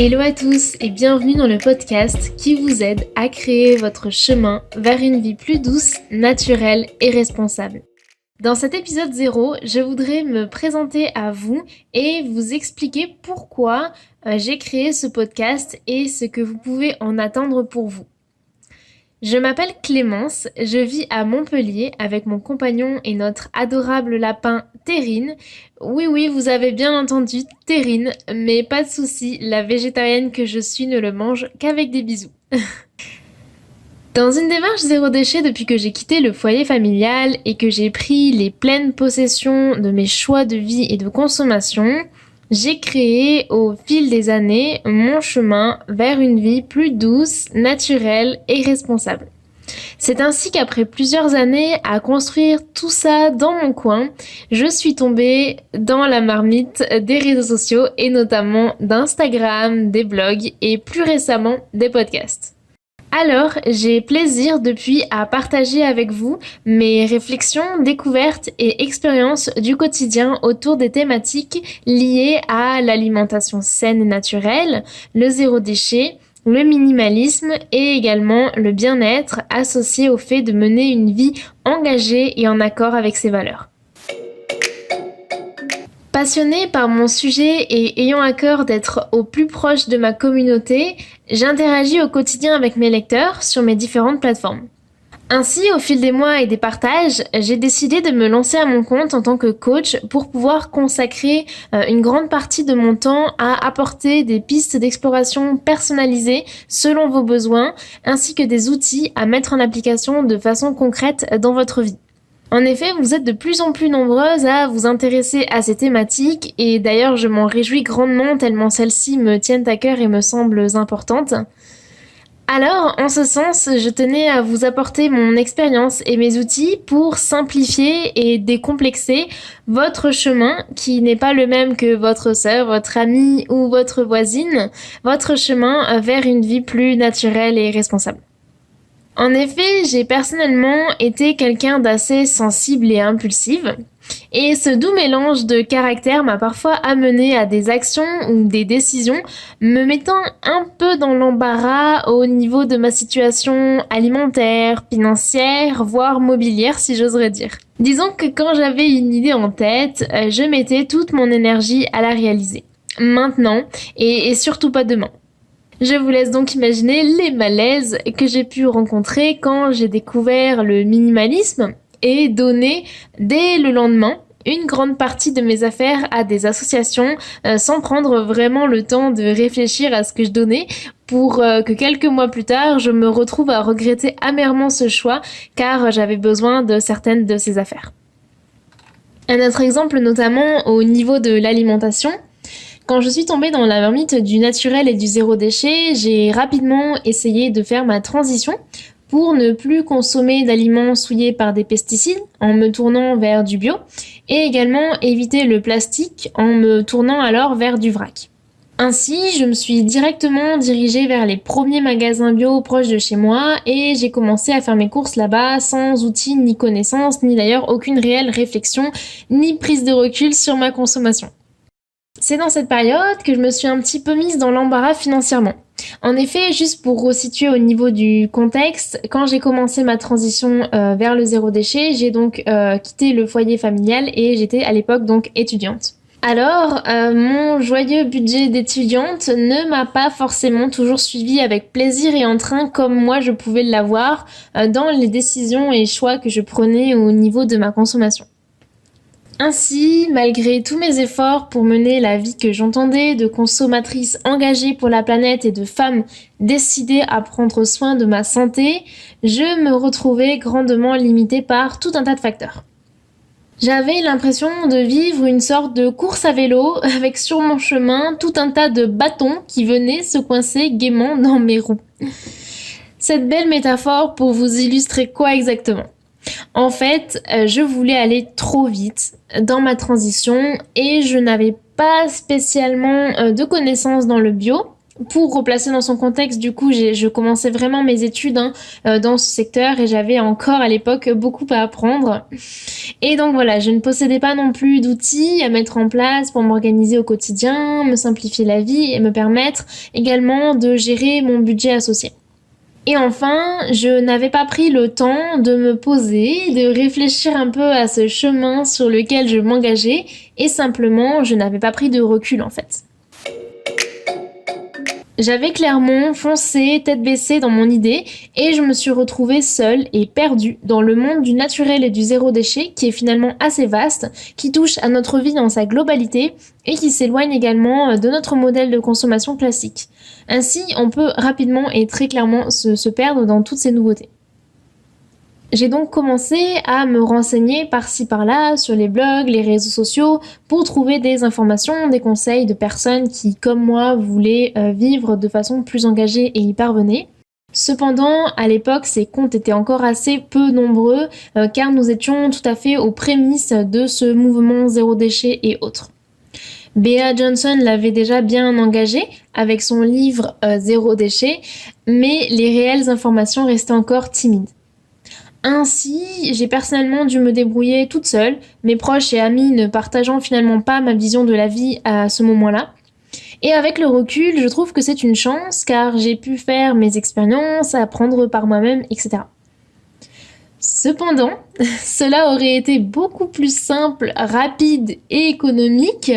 Hello à tous et bienvenue dans le podcast qui vous aide à créer votre chemin vers une vie plus douce, naturelle et responsable. Dans cet épisode 0, je voudrais me présenter à vous et vous expliquer pourquoi j'ai créé ce podcast et ce que vous pouvez en attendre pour vous. Je m'appelle Clémence, je vis à Montpellier avec mon compagnon et notre adorable lapin Terrine. Oui, vous avez bien entendu, Terrine, mais pas de souci, la végétarienne que je suis ne le mange qu'avec des bisous. Dans une démarche zéro déchet depuis que j'ai quitté le foyer familial et que j'ai pris les pleines possessions de mes choix de vie et de consommation, j'ai créé au fil des années mon chemin vers une vie plus douce, naturelle et responsable. C'est ainsi qu'après plusieurs années à construire tout ça dans mon coin, je suis tombée dans la marmite des réseaux sociaux et notamment d'Instagram, des blogs et plus récemment des podcasts. Alors, j'ai plaisir depuis à partager avec vous mes réflexions, découvertes et expériences du quotidien autour des thématiques liées à l'alimentation saine et naturelle, le zéro déchet, le minimalisme et également le bien-être associé au fait de mener une vie engagée et en accord avec ses valeurs. Passionnée par mon sujet et ayant à cœur d'être au plus proche de ma communauté, j'interagis au quotidien avec mes lecteurs sur mes différentes plateformes. Ainsi, au fil des mois et des partages, j'ai décidé de me lancer à mon compte en tant que coach pour pouvoir consacrer une grande partie de mon temps à apporter des pistes d'exploration personnalisées selon vos besoins, ainsi que des outils à mettre en application de façon concrète dans votre vie. En effet, vous êtes de plus en plus nombreuses à vous intéresser à ces thématiques et d'ailleurs je m'en réjouis grandement tellement celles-ci me tiennent à cœur et me semblent importantes. Alors, en ce sens, je tenais à vous apporter mon expérience et mes outils pour simplifier et décomplexer votre chemin qui n'est pas le même que votre sœur, votre amie ou votre voisine, votre chemin vers une vie plus naturelle et responsable. En effet, j'ai personnellement été quelqu'un d'assez sensible et impulsive, et ce doux mélange de caractère m'a parfois amené à des actions ou des décisions me mettant un peu dans l'embarras au niveau de ma situation alimentaire, financière, voire mobilière si j'oserais dire. Disons que quand j'avais une idée en tête, je mettais toute mon énergie à la réaliser. Maintenant, et surtout pas demain. Je vous laisse donc imaginer les malaises que j'ai pu rencontrer quand j'ai découvert le minimalisme et donné dès le lendemain une grande partie de mes affaires à des associations sans prendre vraiment le temps de réfléchir à ce que je donnais pour que quelques mois plus tard je me retrouve à regretter amèrement ce choix car j'avais besoin de certaines de ces affaires. Un autre exemple notamment au niveau de l'alimentation. Quand je suis tombée dans la marmite du naturel et du zéro déchet, j'ai rapidement essayé de faire ma transition pour ne plus consommer d'aliments souillés par des pesticides en me tournant vers du bio et également éviter le plastique en me tournant alors vers du vrac. Ainsi, je me suis directement dirigée vers les premiers magasins bio proches de chez moi et j'ai commencé à faire mes courses là-bas sans outils ni connaissances, ni d'ailleurs aucune réelle réflexion ni prise de recul sur ma consommation. C'est dans cette période que je me suis un petit peu mise dans l'embarras financièrement. En effet, juste pour resituer au niveau du contexte, quand j'ai commencé ma transition vers le zéro déchet, j'ai donc quitté le foyer familial et j'étais à l'époque donc étudiante. Alors, mon joyeux budget d'étudiante ne m'a pas forcément toujours suivi avec plaisir et entrain comme moi je pouvais l'avoir dans les décisions et choix que je prenais au niveau de ma consommation. Ainsi, malgré tous mes efforts pour mener la vie que j'entendais de consommatrice engagée pour la planète et de femme décidée à prendre soin de ma santé, je me retrouvais grandement limitée par tout un tas de facteurs. J'avais l'impression de vivre une sorte de course à vélo avec sur mon chemin tout un tas de bâtons qui venaient se coincer gaiement dans mes roues. Cette belle métaphore pour vous illustrer quoi exactement ? En fait, je voulais aller trop vite dans ma transition et je n'avais pas spécialement de connaissances dans le bio Pour replacer dans son contexte, du coup, je commençais vraiment mes études dans ce secteur et j'avais encore à l'époque beaucoup à apprendre. Et donc voilà, je ne possédais pas non plus d'outils à mettre en place pour m'organiser au quotidien, me simplifier la vie et me permettre également de gérer mon budget associé. Et enfin, je n'avais pas pris le temps de me poser, de réfléchir un peu à ce chemin sur lequel je m'engageais et simplement, je n'avais pas pris de recul en fait. J'avais clairement foncé tête baissée dans mon idée et je me suis retrouvée seule et perdue dans le monde du naturel et du zéro déchet qui est finalement assez vaste, qui touche à notre vie dans sa globalité et qui s'éloigne également de notre modèle de consommation classique. Ainsi, on peut rapidement et très clairement se perdre dans toutes ces nouveautés. J'ai donc commencé à me renseigner par-ci par-là sur les blogs, les réseaux sociaux pour trouver des informations, des conseils de personnes qui, comme moi, voulaient vivre de façon plus engagée et y parvenaient. Cependant, à l'époque, ces comptes étaient encore assez peu nombreux car nous étions tout à fait aux prémices de ce mouvement zéro déchet et autres. Bea Johnson l'avait déjà bien engagé avec son livre Zéro déchet, mais les réelles informations restaient encore timides. Ainsi, j'ai personnellement dû me débrouiller toute seule, mes proches et amis ne partageant finalement pas ma vision de la vie à ce moment-là. Et avec le recul, je trouve que c'est une chance car j'ai pu faire mes expériences, apprendre par moi-même, etc. Cependant, cela aurait été beaucoup plus simple, rapide et économique,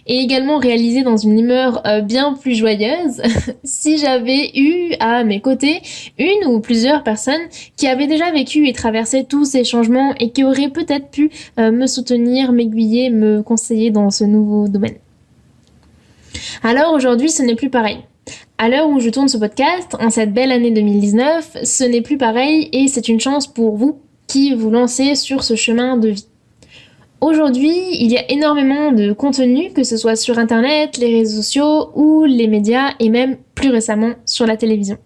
et également réalisé dans une humeur bien plus joyeuse, si j'avais eu à mes côtés une ou plusieurs personnes qui avaient déjà vécu et traversé tous ces changements et qui auraient peut-être pu me soutenir, m'aiguiller, me conseiller dans ce nouveau domaine. Alors aujourd'hui, ce n'est plus pareil. À l'heure où je tourne ce podcast, en cette belle année 2019, ce n'est plus pareil et c'est une chance pour vous qui vous lancez sur ce chemin de vie. Aujourd'hui, il y a énormément de contenu, que ce soit sur internet, les réseaux sociaux ou les médias et même plus récemment sur la télévision.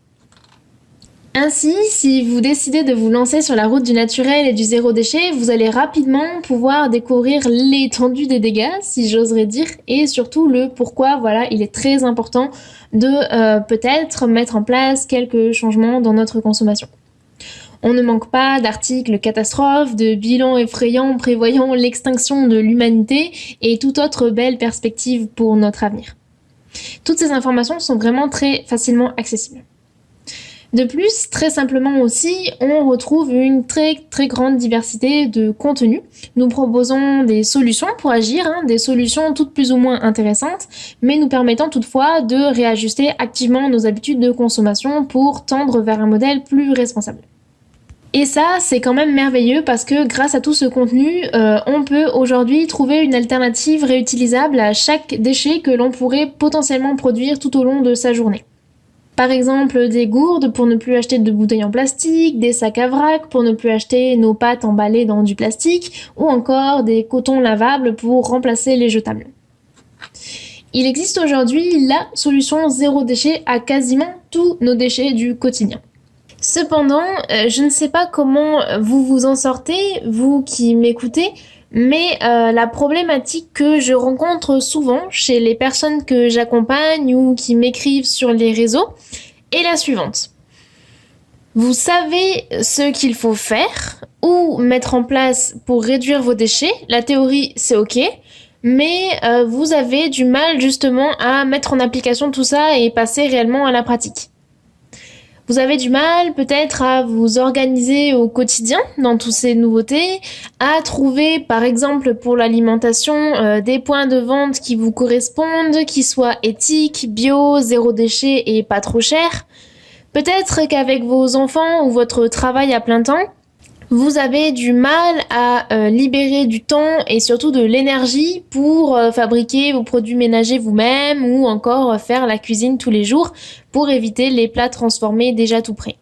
Ainsi, si vous décidez de vous lancer sur la route du naturel et du zéro déchet, vous allez rapidement pouvoir découvrir l'étendue des dégâts, si j'oserais dire, et surtout le pourquoi, il est très important de peut-être mettre en place quelques changements dans notre consommation. On ne manque pas d'articles catastrophes, de bilans effrayants prévoyant l'extinction de l'humanité et toute autre belle perspective pour notre avenir. Toutes ces informations sont vraiment très facilement accessibles. De plus, très simplement aussi, on retrouve une très très grande diversité de contenus. Nous proposons des solutions pour agir, des solutions toutes plus ou moins intéressantes, mais nous permettant toutefois de réajuster activement nos habitudes de consommation pour tendre vers un modèle plus responsable. Et ça, c'est quand même merveilleux parce que grâce à tout ce contenu, on peut aujourd'hui trouver une alternative réutilisable à chaque déchet que l'on pourrait potentiellement produire tout au long de sa journée. Par exemple, des gourdes pour ne plus acheter de bouteilles en plastique, des sacs à vrac pour ne plus acheter nos pâtes emballées dans du plastique, ou encore des cotons lavables pour remplacer les jetables. Il existe aujourd'hui la solution zéro déchet à quasiment tous nos déchets du quotidien. Cependant, je ne sais pas comment vous vous en sortez, vous qui m'écoutez, mais la problématique que je rencontre souvent chez les personnes que j'accompagne ou qui m'écrivent sur les réseaux est la suivante. Vous savez ce qu'il faut faire ou mettre en place pour réduire vos déchets, la théorie c'est ok, mais vous avez du mal justement à mettre en application tout ça et passer réellement à la pratique. Vous avez du mal peut-être à vous organiser au quotidien dans toutes ces nouveautés, à trouver par exemple pour l'alimentation des points de vente qui vous correspondent, qui soient éthiques, bio, zéro déchet et pas trop chers. Peut-être qu'avec vos enfants ou votre travail à plein temps, vous avez du mal à libérer du temps et surtout de l'énergie pour fabriquer vos produits ménagers vous-même ou encore faire la cuisine tous les jours pour éviter les plats transformés déjà tout prêts.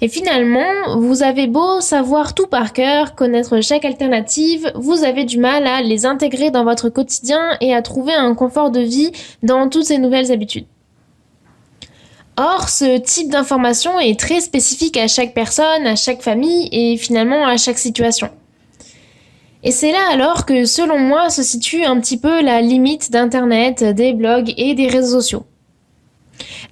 Et finalement, vous avez beau savoir tout par cœur, connaître chaque alternative, vous avez du mal à les intégrer dans votre quotidien et à trouver un confort de vie dans toutes ces nouvelles habitudes. Or, ce type d'information est très spécifique à chaque personne, à chaque famille et finalement à chaque situation. Et c'est là alors que, selon moi, se situe un petit peu la limite d'Internet, des blogs et des réseaux sociaux.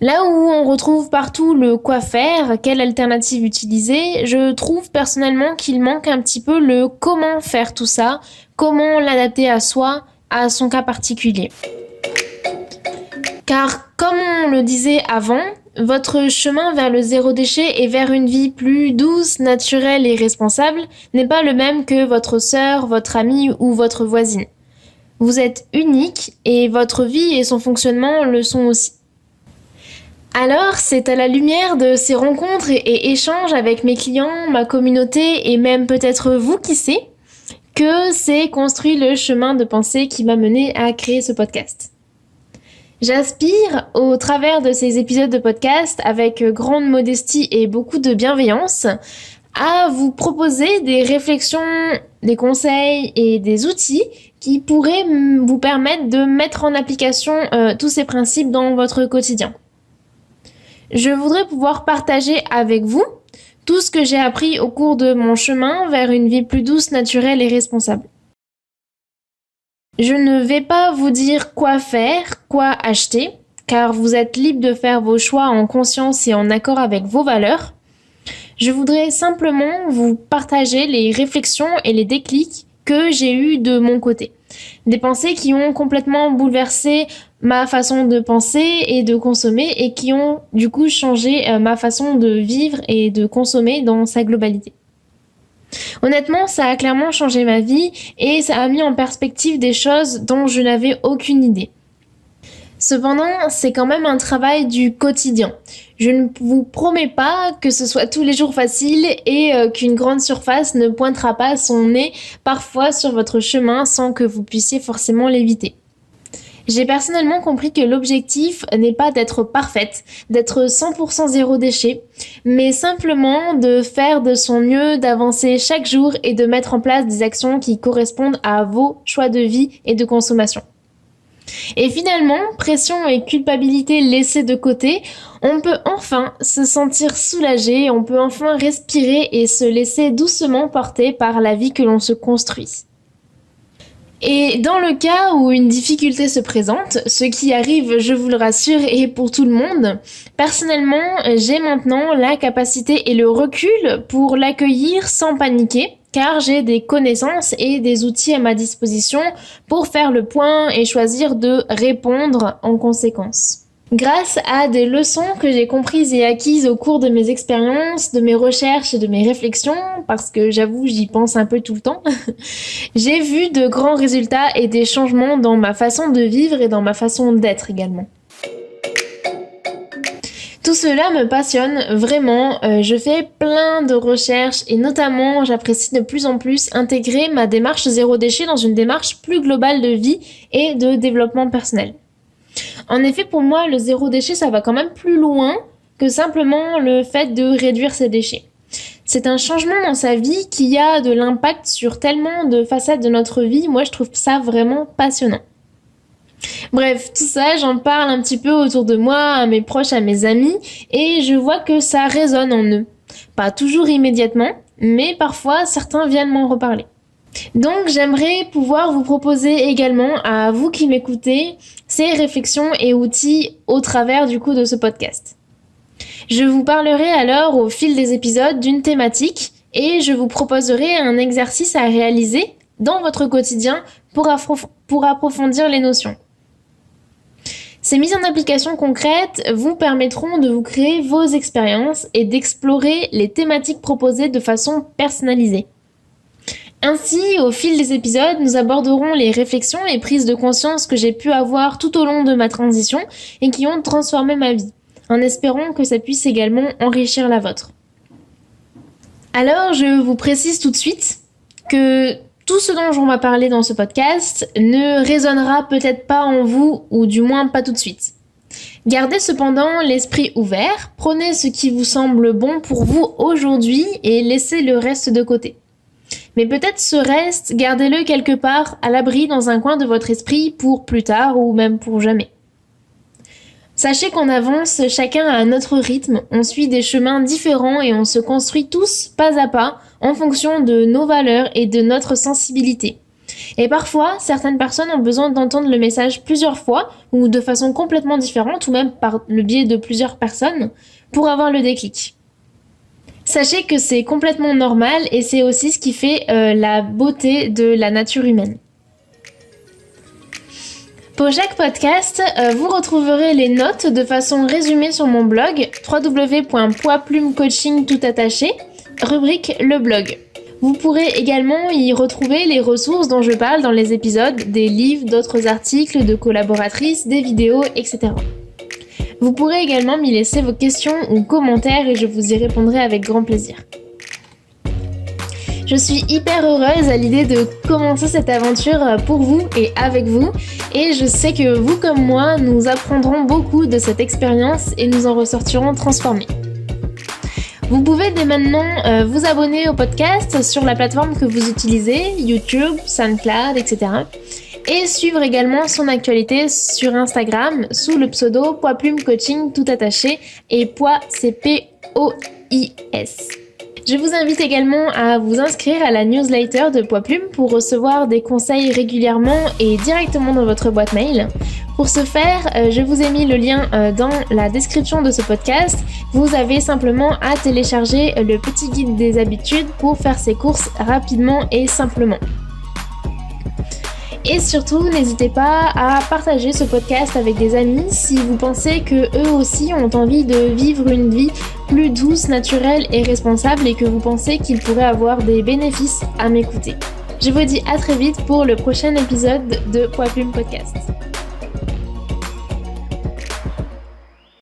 Là où on retrouve partout le quoi faire, quelle alternative utiliser, je trouve personnellement qu'il manque un petit peu le comment faire tout ça, comment l'adapter à soi, à son cas particulier. Car comme on le disait avant, votre chemin vers le zéro déchet et vers une vie plus douce, naturelle et responsable n'est pas le même que votre sœur, votre amie ou votre voisine. Vous êtes unique et votre vie et son fonctionnement le sont aussi. Alors, c'est à la lumière de ces rencontres et échanges avec mes clients, ma communauté et même peut-être vous qui sait, que s'est construit le chemin de pensée qui m'a mené à créer ce podcast. J'aspire, au travers de ces épisodes de podcast, avec grande modestie et beaucoup de bienveillance, à vous proposer des réflexions, des conseils et des outils qui pourraient vous permettre de mettre en application tous ces principes dans votre quotidien. Je voudrais pouvoir partager avec vous tout ce que j'ai appris au cours de mon chemin vers une vie plus douce, naturelle et responsable. Je ne vais pas vous dire quoi faire, quoi acheter, car vous êtes libre de faire vos choix en conscience et en accord avec vos valeurs. Je voudrais simplement vous partager les réflexions et les déclics que j'ai eus de mon côté. Des pensées qui ont complètement bouleversé ma façon de penser et de consommer et qui ont du coup changé ma façon de vivre et de consommer dans sa globalité. Honnêtement, ça a clairement changé ma vie et ça a mis en perspective des choses dont je n'avais aucune idée. Cependant, c'est quand même un travail du quotidien. Je ne vous promets pas que ce soit tous les jours facile et qu'une grande surface ne pointera pas son nez parfois sur votre chemin sans que vous puissiez forcément l'éviter. J'ai personnellement compris que l'objectif n'est pas d'être parfaite, d'être 100% zéro déchet, mais simplement de faire de son mieux, d'avancer chaque jour et de mettre en place des actions qui correspondent à vos choix de vie et de consommation. Et finalement, pression et culpabilité laissées de côté, on peut enfin se sentir soulagé, on peut enfin respirer et se laisser doucement porter par la vie que l'on se construit. Et dans le cas où une difficulté se présente, ce qui arrive, je vous le rassure, et pour tout le monde, personnellement, j'ai maintenant la capacité et le recul pour l'accueillir sans paniquer, car j'ai des connaissances et des outils à ma disposition pour faire le point et choisir de répondre en conséquence. Grâce à des leçons que j'ai comprises et acquises au cours de mes expériences, de mes recherches et de mes réflexions, parce que j'avoue, j'y pense un peu tout le temps, j'ai vu de grands résultats et des changements dans ma façon de vivre et dans ma façon d'être également. Tout cela me passionne vraiment, je fais plein de recherches et notamment j'apprécie de plus en plus intégrer ma démarche zéro déchet dans une démarche plus globale de vie et de développement personnel. En effet, pour moi, le zéro déchet, ça va quand même plus loin que simplement le fait de réduire ses déchets. C'est un changement dans sa vie qui a de l'impact sur tellement de facettes de notre vie. Moi, je trouve ça vraiment passionnant. Bref, tout ça, j'en parle un petit peu autour de moi, à mes proches, à mes amis, et je vois que ça résonne en eux. Pas toujours immédiatement, mais parfois, certains viennent m'en reparler. Donc j'aimerais pouvoir vous proposer également à vous qui m'écoutez ces réflexions et outils au travers du coup de ce podcast. Je vous parlerai alors au fil des épisodes d'une thématique et je vous proposerai un exercice à réaliser dans votre quotidien pour approfondir les notions. Ces mises en application concrètes vous permettront de vous créer vos expériences et d'explorer les thématiques proposées de façon personnalisée. Ainsi, au fil des épisodes, nous aborderons les réflexions et prises de conscience que j'ai pu avoir tout au long de ma transition et qui ont transformé ma vie, en espérant que ça puisse également enrichir la vôtre. Alors, je vous précise tout de suite que tout ce dont on va parler dans ce podcast ne résonnera peut-être pas en vous, ou du moins pas tout de suite. Gardez cependant l'esprit ouvert, prenez ce qui vous semble bon pour vous aujourd'hui et laissez le reste de côté. Mais peut-être ce reste, gardez-le quelque part à l'abri dans un coin de votre esprit pour plus tard ou même pour jamais. Sachez qu'on avance chacun à notre rythme, on suit des chemins différents et on se construit tous pas à pas en fonction de nos valeurs et de notre sensibilité. Et parfois, certaines personnes ont besoin d'entendre le message plusieurs fois ou de façon complètement différente ou même par le biais de plusieurs personnes pour avoir le déclic. Sachez que c'est complètement normal et c'est aussi ce qui fait la beauté de la nature humaine. Pour chaque podcast, vous retrouverez les notes de façon résumée sur mon blog www.poisplumecoaching.toutattaché, rubrique le blog. Vous pourrez également y retrouver les ressources dont je parle dans les épisodes, des livres, d'autres articles, de collaboratrices, des vidéos, etc. Vous pourrez également m'y laisser vos questions ou commentaires et je vous y répondrai avec grand plaisir. Je suis hyper heureuse à l'idée de commencer cette aventure pour vous et avec vous et je sais que vous comme moi, nous apprendrons beaucoup de cette expérience et nous en ressortirons transformés. Vous pouvez dès maintenant vous abonner au podcast sur la plateforme que vous utilisez, YouTube, SoundCloud, etc. Et suivre également son actualité sur Instagram sous le pseudo poisplumecoaching tout attaché et pois c'est P-O-I-S. Je vous invite également à vous inscrire à la newsletter de Poisplume pour recevoir des conseils régulièrement et directement dans votre boîte mail. Pour ce faire, je vous ai mis le lien dans la description de ce podcast. Vous avez simplement à télécharger le petit guide des habitudes pour faire ses courses rapidement et simplement. Et surtout, n'hésitez pas à partager ce podcast avec des amis si vous pensez que eux aussi ont envie de vivre une vie plus douce, naturelle et responsable et que vous pensez qu'ils pourraient avoir des bénéfices à m'écouter. Je vous dis à très vite pour le prochain épisode de Poisplume Podcast.